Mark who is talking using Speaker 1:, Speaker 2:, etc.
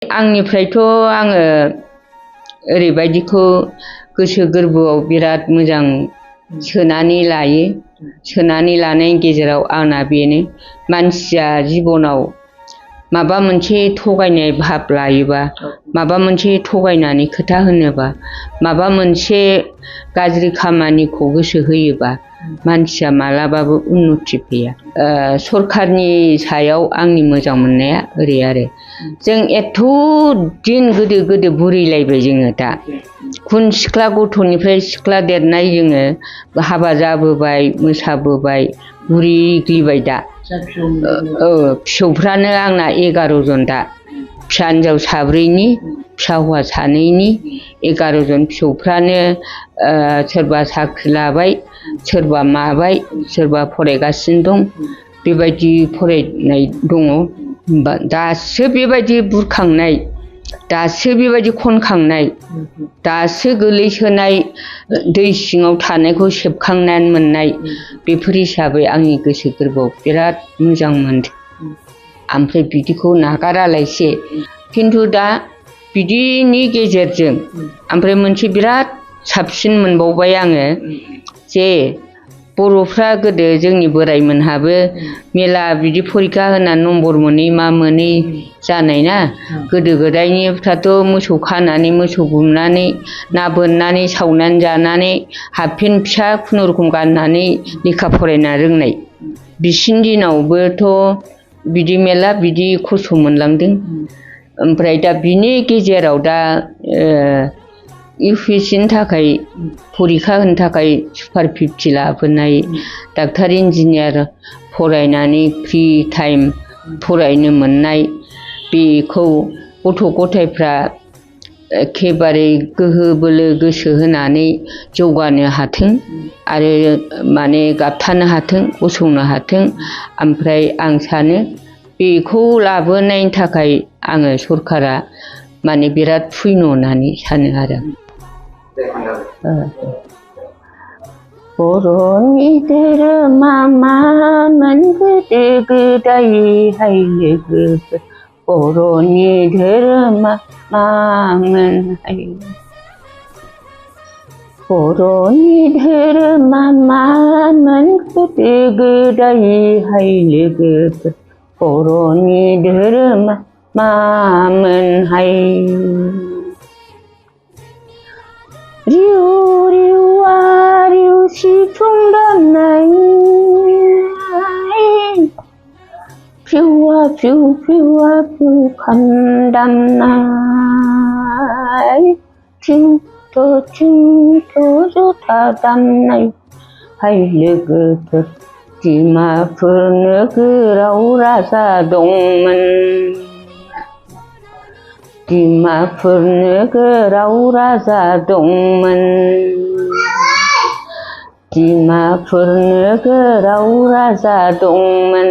Speaker 1: आंनिफ्रायथ' आङो ओरैबायदिखौ गोसो गोरबोआव बिराद मोजां सोनानै लायो। सोनानै लानायनि गेजेराव आंना बेनो मानसिया जिबनाव माबा मोनसे थगायनाय भाब लायोबा, माबा मोनसे थगायनानै खोथा होनोबा, माबा मोनसे गाज्रि खामानिखौ गोसो होयोबा मानसिया मालाबाबो उन्नति फैया। सरकारनि सायाव आंनि मोजां मोननाया ओरै आरो जों एथ' दिन गोदो बुरैलायबाय जोङो दा खुन सिख्ला गथ'निफ्राय सिख्ला देरनाय जोङो हाबा जाबोबाय, मोसाबोबाय, बुरिग्लिबाय दा। फिसौफ्रानो आंना 11 जन दा। फिसा हिन्जाव 4नि, फिसा हौवा 2नि 11 जन फिसौफ्रानो सोरबा साख्रि लाबाय, सोरबा माबाय, सोरबा फरायगासिनो दं। बेबायदि फरायनाय दङ। दासो बेबायदि बुरखांनाय, दासो बेबायदि खनखांनाय, दासो गोलैसोनाय दै सिङाव थानायखौ सेबखांनानै मोननाय, बेफोर हिसाबै आंनि गोसो गोरबोआव बिराद मोजां मोनदों। ओमफ्राय बिदिखौ नागारालायसे खिन्थु दा बिदिनि गेजेरजों ओमफ्राय मोनसे बिराद साबसिन मोनबावबाय आङो जे बर'फ्रा गोदो जोंनि बोराइमोनहाबो मेला बिदि फरिखा होनानै नम्बर मोनै मा मोनै जानाय ना। गोदो गोदायनिफ्राथ' मोसौ खानानै, मोसौ गुमनानै, ना बोननानै, सावनानै जानानै, हाफ पेन्ट फिसा खुनुरुखुम गाननानै लेखा फरायना रोंनाय। बिसिनि दिनावबोथ' बिदि मेला बिदि खस्थ' मोनलांदों। ओमफ्राय दा बिनि गेजेराव दा UPSCनि थाखाय फरिखा होनो थाखाय सुपार 50 लाबोनाय, डाक्टार इन्जिनियार फरायनानै फ्रि टाइम फरायनो मोननाय, बेखौ गथ' गथायफ्रा एखेबारे गोहो बोलो गोसो होनानै जौगानो हाथों आरो माने गाबथानो हाथों, गसंनो हाथों। ओमफ्राय आं सानो बेखौ लाबोनायनि थाखाय आङो सरकारा माने बिराद पुण्य होननानै सानो आरो। बर'नि धोरोमा मामोन गोदो गोदायहाय लोगोफोर, बर'नि धोरोमा मामोनहाय, बर'नि धोरोमा मामोन गोदो गोदायहाय लोगोफोर, बर'नि धोरोमा मामोनहाय। रिउ रिउआ रिउ सिफुं दामनाय, फिउआ फिउ फिउआ फिउ खाम दामनाय, थिंथ' जथा दामनाय हाय लोगोफोर, डिमापुर नोगोराव राजा दंमोन, डिमापुर नोगोराव राजा दंमोन, डिमापुर नोगोराव राजा दंमोन।